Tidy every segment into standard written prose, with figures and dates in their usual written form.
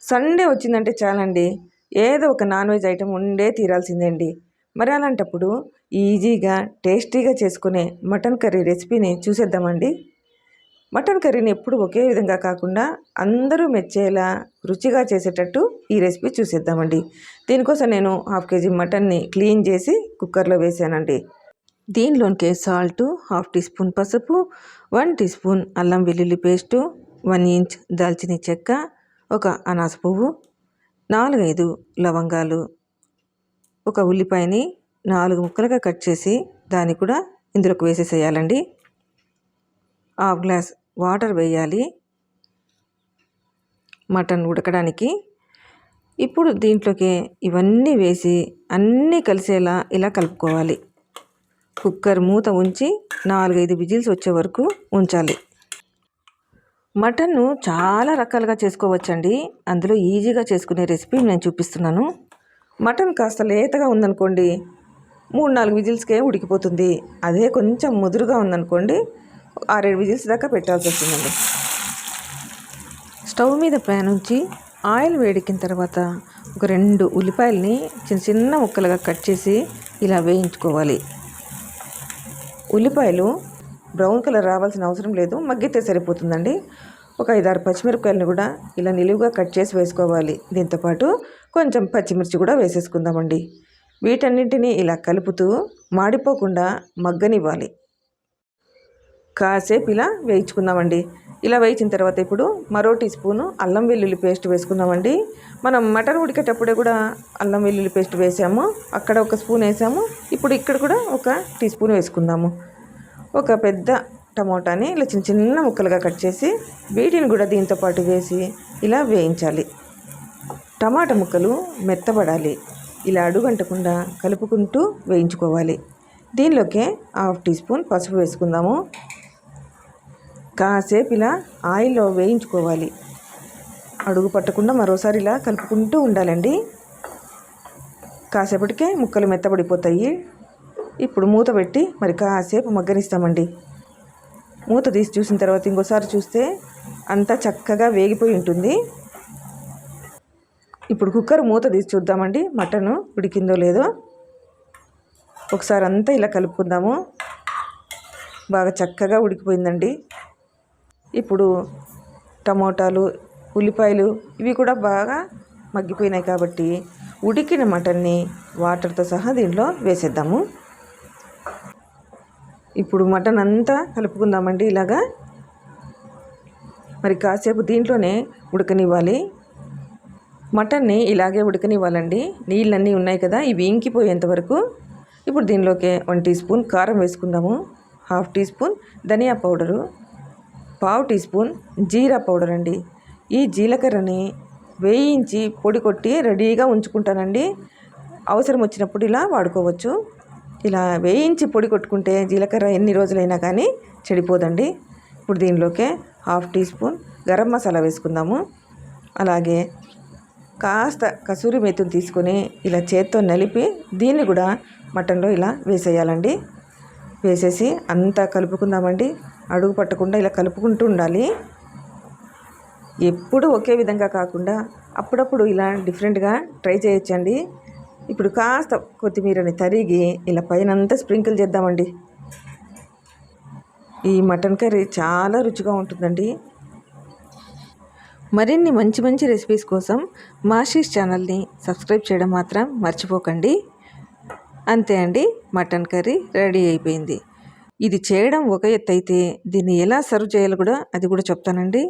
Sunday వచ్చిందంటే చాలండి, ఏదో ఒక నాన్ వెజ్ ఐటెం ఉండే తీరాల్సిందే అండి. మరి అలాంటప్పుడు ఈజీగా టేస్టీగా చేసుకునే మటన్ కర్రీ రెసిపీని చూసేద్దామండి. మటన్ కర్రీని ఎప్పుడు ఒకే విధంగా కాకుండా అందరూ మెచ్చేలా రుచిగా చేసేటట్టు ఈ రెసిపీ చూసేద్దామండి. దీనికోసం నేను 1/2 kg మటన్ని క్లీన్ చేసి కుక్కర్లో వేసానండి. దీనిలోనికి సాల్టు, 1/2 టీ స్పూన్ పసుపు, 1 టీ స్పూన్ అల్లం వెల్లుల్లి పేస్టు, 1 ఇంచ్ దాల్చిన చెక్క, ఒక అనాస పువ్వు, 4-5 లవంగాలు, ఒక ఉల్లిపాయని 4 ముక్కలుగా కట్ చేసి దాన్ని కూడా ఇందులోకి వేసేసేయాలండి. 1/2 గ్లాస్ వాటర్ వేయాలి మటన్ ఉడకడానికి. ఇప్పుడు దీంట్లోకి ఇవన్నీ వేసి అన్నీ కలిసేలా ఇలా కలుపుకోవాలి. కుక్కర్ మూత ఉంచి 4-5 విజిల్స్ వచ్చే వరకు ఉంచాలి. మటన్ను చాలా రకాలుగా చేసుకోవచ్చండి. అందులో ఈజీగా చేసుకునే రెసిపీ నేను చూపిస్తున్నాను. మటన్ కాస్త లేతగా ఉందనుకోండి, 3-4 విజిల్స్కే ఉడికిపోతుంది. అదే కొంచెం ముదురుగా ఉందనుకోండి, 6-7 విజిల్స్ దాకా పెట్టాల్సి వస్తుందండి. స్టవ్ మీద ప్యాన్ ఉంచి ఆయిల్ వేడెక్కిన తర్వాత ఒక 2 ఉల్లిపాయలని చిన్న చిన్న ముక్కలుగా కట్ చేసి ఇలా వేయించుకోవాలి. ఉల్లిపాయలు బ్రౌన్ కలర్ రావాల్సిన అవసరం లేదు, మగ్గితే సరిపోతుందండి. ఒక 5-6 పచ్చిమిరపకాయలను కూడా ఇలా నిలువుగా కట్ చేసి వేసుకోవాలి. దీంతోపాటు కొంచెం పచ్చిమిర్చి కూడా వేసేసుకుందామండి. వీటన్నింటినీ ఇలా కలుపుతూ మాడిపోకుండా మగ్గనివ్వాలి. కాసేపు ఇలా వేయించుకుందామండి. ఇలా వేయించిన తర్వాత ఇప్పుడు మరో టీ స్పూను అల్లం వెల్లుల్లి పేస్ట్ వేసుకుందామండి. మనం మటన్ ఉడికేటప్పుడే కూడా అల్లం వెల్లుల్లి పేస్ట్ వేసాము, అక్కడ ఒక స్పూన్ వేసాము. ఇప్పుడు ఇక్కడ కూడా ఒక టీ స్పూన్ వేసుకుందాము. ఒక పెద్ద టమోటాని ఇలా చిన్న చిన్న ముక్కలుగా కట్ చేసి వీటిని కూడా దీంతో పాటు వేసి ఇలా వేయించాలి. టమాటా ముక్కలు మెత్తబడాలి. ఇలా అడుగంటకుండా కలుపుకుంటూ వేయించుకోవాలి. దీనిలోకే 1/2 టీ స్పూన్ పసుపు వేసుకుందాము. కాసేపు ఇలా ఆయిల్లో వేయించుకోవాలి. అడుగు పట్టకుండా మరోసారి ఇలా కలుపుకుంటూ ఉండాలండి. కాసేపటికే ముక్కలు మెత్తబడిపోతాయి. ఇప్పుడు మూత పెట్టి మరి కాసేపు మగ్గనిస్తామండి. మూత తీసి చూసిన తర్వాత ఇంకోసారి చూస్తే అంతా చక్కగా వేగిపోయి ఉంటుంది. ఇప్పుడు కుక్కర్ మూత తీసి చూద్దామండి, మటను ఉడికిందో లేదో. ఒకసారి అంతా ఇలా కలుపుకుందాము. బాగా చక్కగా ఉడికిపోయిందండి. ఇప్పుడు టమోటాలు, ఉల్లిపాయలు ఇవి కూడా బాగా మగ్గిపోయినాయి కాబట్టి ఉడికిన మటన్ని వాటర్తో సహా దీనిలో వేసేద్దాము. ఇప్పుడు మటన్ అంతా కలుపుకుందామండి ఇలాగా. మరి కాసేపు దీంట్లోనే ఉడకనివ్వాలి. మటన్ని ఇలాగే ఉడకనివ్వాలండి. నీళ్ళన్నీ ఉన్నాయి కదా, ఇవి ఇంకిపోయేంత వరకు. ఇప్పుడు దీనిలోకి 1 టీ స్పూన్ కారం వేసుకుందాము. 1/2 టీ స్పూన్ ధనియా పౌడరు, 1/4 టీ స్పూన్ జీరా పౌడర్ అండి. ఈ జీలకర్రని వేయించి పొడి కొట్టి రెడీగా ఉంచుకుంటానండి. అవసరం వచ్చినప్పుడు ఇలా వాడుకోవచ్చు. ఇలా వేయించి పొడి కొట్టుకుంటే జీలకర్ర ఎన్ని రోజులైనా కానీ చెడిపోదండి. ఇప్పుడు దీనిలోకే 1/2 టీ స్పూన్ గరం మసాలా వేసుకుందాము. అలాగే కాస్త కసూరి మేతిని తీసుకొని ఇలా చేత్తో నలిపి దీన్ని కూడా మటన్లో ఇలా వేసేయాలండి. వేసేసి అంతా కలుపుకుందామండి. అడుగు పట్టకుండా ఇలా కలుపుకుంటూ ఉండాలి. ఎప్పుడు ఒకే విధంగా కాకుండా అప్పుడప్పుడు ఇలా డిఫరెంట్గా ట్రై చేయొచ్చండి. ఇప్పుడు కాస్త కొత్తిమీరని తరిగి ఇలా పైనంతా స్ప్రింకిల్ చేద్దామండి. ఈ మటన్ కర్రీ చాలా రుచిగా ఉంటుందండి. మరిన్ని మంచి మంచి రెసిపీస్ కోసం మాషీస్ ఛానల్ని సబ్స్క్రైబ్ చేయడం మాత్రం మర్చిపోకండి. అంతే అండి, మటన్ కర్రీ రెడీ అయిపోయింది. ఇది చేయడం ఒక ఎత్తు అయితే దీన్ని ఎలా సర్వ్ చేయాలో కూడా అది కూడా చెప్తానండి.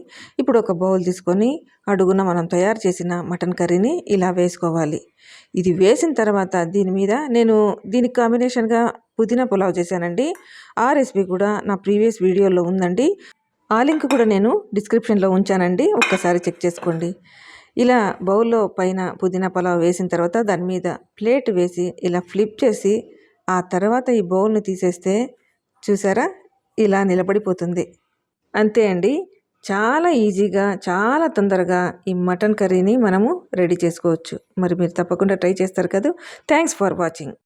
ఇప్పుడు ఒక బౌల్ తీసుకొని అడుగున మనం తయారు చేసిన మటన్ కర్రీని ఇలా వేసుకోవాలి. ఇది వేసిన తర్వాత దీని మీద నేను దీనికి కాంబినేషన్గా పుదీనా పులావ్ చేశానండి. ఆ రెసిపీ కూడా నా ప్రీవియస్ వీడియోలో ఉందండి. ఆ లింక్ కూడా నేను డిస్క్రిప్షన్లో ఉంచానండి, ఒక్కసారి చెక్ చేసుకోండి. ఇలా బౌల్లో పైన పుదీనా పులావ్ వేసిన తర్వాత దాని మీద ప్లేట్ వేసి ఇలా ఫ్లిప్ చేసి ఆ తర్వాత ఈ బౌల్ని తీసేస్తే చూసారా ఇలా నిలబడిపోతుంది. అంతే అండి, చాలా ఈజీగా చాలా తొందరగా ఈ మటన్ కర్రీని మనము రెడీ చేసుకోవచ్చు. మరి మీరు తప్పకుండా ట్రై చేస్తారు కదా. Thanks for watching.